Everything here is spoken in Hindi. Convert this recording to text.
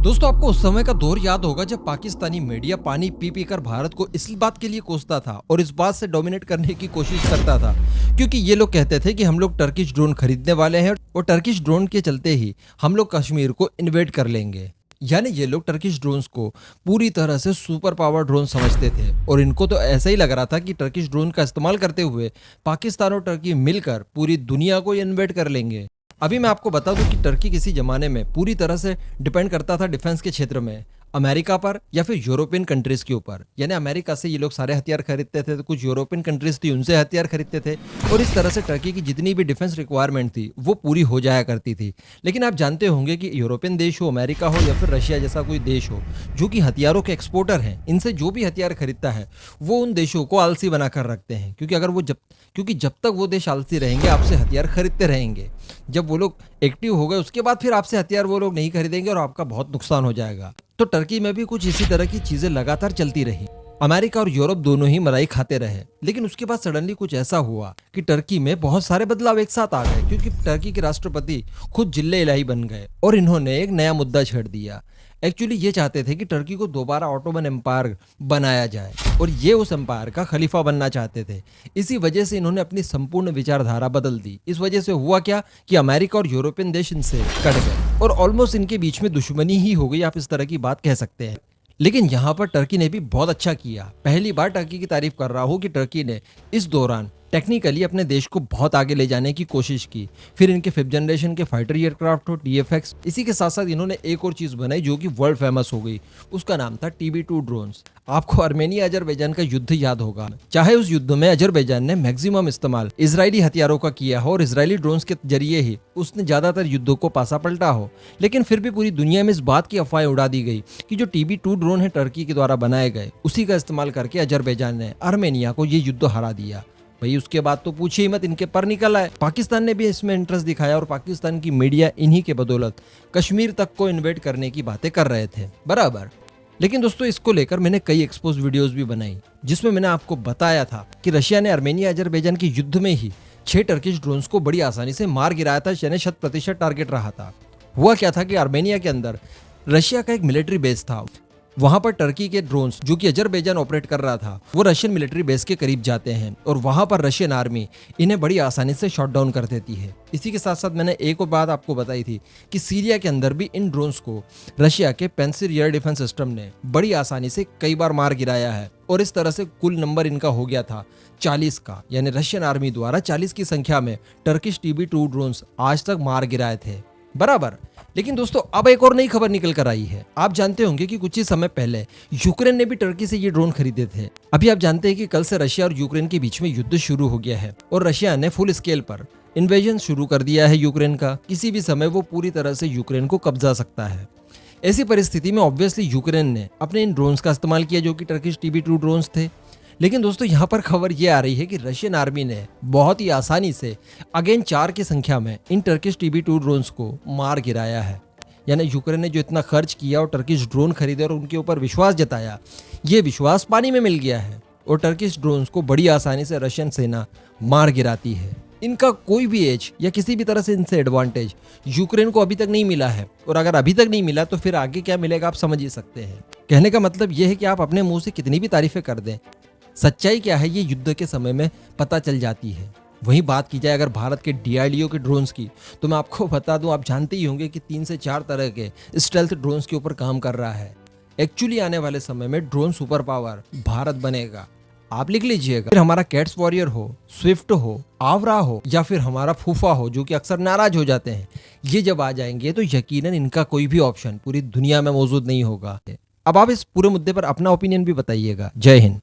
दोस्तों, आपको उस समय का दौर याद होगा जब पाकिस्तानी मीडिया पानी पी पी कर भारत को इस बात के लिए कोसता था और इस बात से डोमिनेट करने की कोशिश करता था, क्योंकि ये लोग कहते थे कि हम लोग टर्किश ड्रोन खरीदने वाले हैं और टर्किश ड्रोन के चलते ही हम लोग कश्मीर को इन्वेड कर लेंगे। यानी ये लोग टर्किश ड्रोन्स को पूरी तरह से सुपर पावर ड्रोन समझते थे और इनको तो ऐसा ही लग रहा था कि टर्किश ड्रोन का इस्तेमाल करते हुए पाकिस्तान और टर्की मिलकर पूरी दुनिया को इन्वेड कर लेंगे। अभी मैं आपको बता दूं कि टर्की किसी जमाने में पूरी तरह से डिपेंड करता था डिफेंस के क्षेत्र में अमेरिका पर या फिर यूरोपियन कंट्रीज के ऊपर। यानी अमेरिका से ये लोग सारे हथियार खरीदते थे, तो कुछ यूरोपियन कंट्रीज थी उनसे हथियार खरीदते थे और इस तरह से टर्की की जितनी भी डिफेंस रिक्वायरमेंट थी वो पूरी हो जाया करती थी। लेकिन आप जानते होंगे कि यूरोपियन देश हो, अमेरिका हो या फिर रशिया जैसा कोई देश हो जो कि हथियारों के एक्सपोर्टर हैं, इनसे जो भी हथियार खरीदता है वो उन देशों को आलसी बनाकर रखते हैं, क्योंकि जब तक वो देश आलसी रहेंगे आपसे हथियार खरीदते रहेंगे। जब वो लोग एक्टिव हो गए उसके बाद फिर आपसे हथियार वो लोग नहीं खरीदेंगे और आपका बहुत नुकसान हो जाएगा। तो टर्की में भी कुछ इसी तरह की चीजें लगातार चलती रही। अमेरिका और यूरोप दोनों ही मलाई खाते रहे, लेकिन उसके बाद सडनली कुछ ऐसा हुआ कि टर्की में बहुत सारे बदलाव एक साथ आ गए, क्योंकि टर्की के राष्ट्रपति खुद जिल्ले इलाही बन गए और इन्होंने एक नया मुद्दा छेड़ दिया। एक्चुअली ये चाहते थे कि टर्की को दोबारा ऑटोमन एम्पायर बनाया जाए और ये उस एम्पायर का खलीफा बनना चाहते थे। इसी वजह से इन्होंने अपनी संपूर्ण विचारधारा बदल दी। इस वजह से हुआ क्या कि अमेरिका और यूरोपियन देश इनसे कट गए और ऑलमोस्ट इनके बीच में दुश्मनी ही हो गई, आप इस तरह की बात कह सकते हैं। लेकिन यहाँ पर टर्की ने भी बहुत अच्छा किया। पहली बार टर्की की तारीफ कर रहा हूँ कि टर्की ने इस दौरान टेक्निकली अपने देश को बहुत आगे ले जाने की कोशिश की। फिर इनके 5th जनरेशन के फाइटर एयरक्राफ्ट हो, TFX। इसी के साथ साथ इन्होंने एक और चीज बनाई जो कि वर्ल्ड फेमस हो गई, उसका नाम था TB2 ड्रोन्स। आपको आर्मेनिया अजरबैजान का युद्ध याद होगा। चाहे उस युद्ध में अजरबैजान ने मैक्सिमम इस्तेमाल इजरायली हथियारों का किया हो और इजरायली ड्रोन्स के जरिए ही उसने ज्यादातर युद्धों को पासा पलटा हो, लेकिन फिर भी पूरी दुनिया में इस बात की अफवाहें उड़ा दी गई कि जो TB2 ड्रोन है टर्की के द्वारा बनाए गए, उसी का इस्तेमाल करके अजरबैजान ने आर्मेनिया को ये युद्ध हरा दिया। भाई उसके बाद तो पूछिए ही मत, इनके पर निकल आए। पाकिस्तान ने भी इसमें इंटरेस्ट दिखाया और पाकिस्तान की मीडिया इन्हीं के बदौलत कश्मीर तक को इन्वेड करने की बातें कर रहे थे बराबर। लेकिन दोस्तों, इसको लेकर मैंने कई एक्सपोज वीडियोस भी बनाई जिसमें मैंने आपको बताया था कि रशिया ने आर्मेनिया अजरबैजान के युद्ध में ही 6 टर्किश ड्रोन्स को बड़ी आसानी से मार गिराया था, यानी 100% टारगेट रहा था। हुआ क्या था कि आर्मेनिया के अंदर रशिया का एक मिलिट्री बेस था। वहां पर टर्की के ड्रोन्स जो कि अजरबैजान ऑपरेट कर रहा था वो रशियन मिलिट्री बेस के करीब जाते हैं और वहां पर रशियन आर्मी इन्हें बड़ी आसानी से शॉट डाउन कर देती है। इसी के साथ साथ मैंने एक और बात आपको बताई थी कि सीरिया के अंदर भी इन ड्रोन्स को रशिया के पेंसिर एयर डिफेंस सिस्टम ने बड़ी आसानी से कई बार मार गिराया है और इस तरह से कुल नंबर इनका हो गया था 40 का। यानी रशियन आर्मी द्वारा 40 की संख्या में टर्किश TB2 ड्रोन्स आज तक मार गिराए थे बराबर। लेकिन दोस्तों, अब एक और नई खबर निकल कर आई है। आप जानते होंगे कि कुछ ही समय पहले यूक्रेन ने भी टर्की से ये ड्रोन खरीदे थे। अभी आप जानते हैं कि कल से रशिया और यूक्रेन के बीच में युद्ध शुरू हो गया है और रशिया ने फुल स्केल पर इन्वेजन शुरू कर दिया है यूक्रेन का। किसी भी समय वो पूरी तरह से यूक्रेन को कब्जा सकता है। ऐसी परिस्थिति में ऑब्वियसली यूक्रेन ने अपने इन ड्रोन्स का इस्तेमाल किया जो कि टर्किश TB2 ड्रोन्स थे। लेकिन दोस्तों, यहाँ पर खबर ये आ रही है कि रशियन आर्मी ने बहुत ही आसानी से अगेन 4 की संख्या में इन टर्किश TB2 ड्रोन्स को मार गिराया है। यानी यूक्रेन ने जो इतना खर्च किया और टर्किश ड्रोन खरीदे और उनके ऊपर विश्वास जताया, ये विश्वास पानी में मिल गया है और टर्किश ड्रोन्स को बड़ी आसानी से रशियन सेना मार गिराती है। इनका कोई भी एज या किसी भी तरह से इनसे एडवांटेज यूक्रेन को अभी तक नहीं मिला है और अगर अभी तक नहीं मिला तो फिर आगे क्या मिलेगा आप समझ ही सकते हैं। कहने का मतलब यह है कि आप अपने मुंह से कितनी भी तारीफें कर दें, सच्चाई क्या है ये युद्ध के समय में पता चल जाती है। वहीं बात की जाए अगर भारत के DRDO के ड्रोन्स की, तो मैं आपको बता दूं, आप जानते ही होंगे कि 3 से 4 तरह के स्टेल्थ ड्रोन्स के ऊपर काम कर रहा है। एक्चुअली आने वाले समय में ड्रोन सुपर पावर भारत बनेगा। आप लिख लीजिएगा, फिर हमारा कैट्स वॉरियर हो, स्विफ्ट हो, आवरा हो या फिर हमारा फूफा हो जो कि अक्सर नाराज हो जाते हैं, ये जब आ जाएंगे तो यकीनन इनका कोई भी ऑप्शन पूरी दुनिया में मौजूद नहीं होगा। अब आप इस पूरे मुद्दे पर अपना ओपिनियन भी बताइएगा। जय हिंद।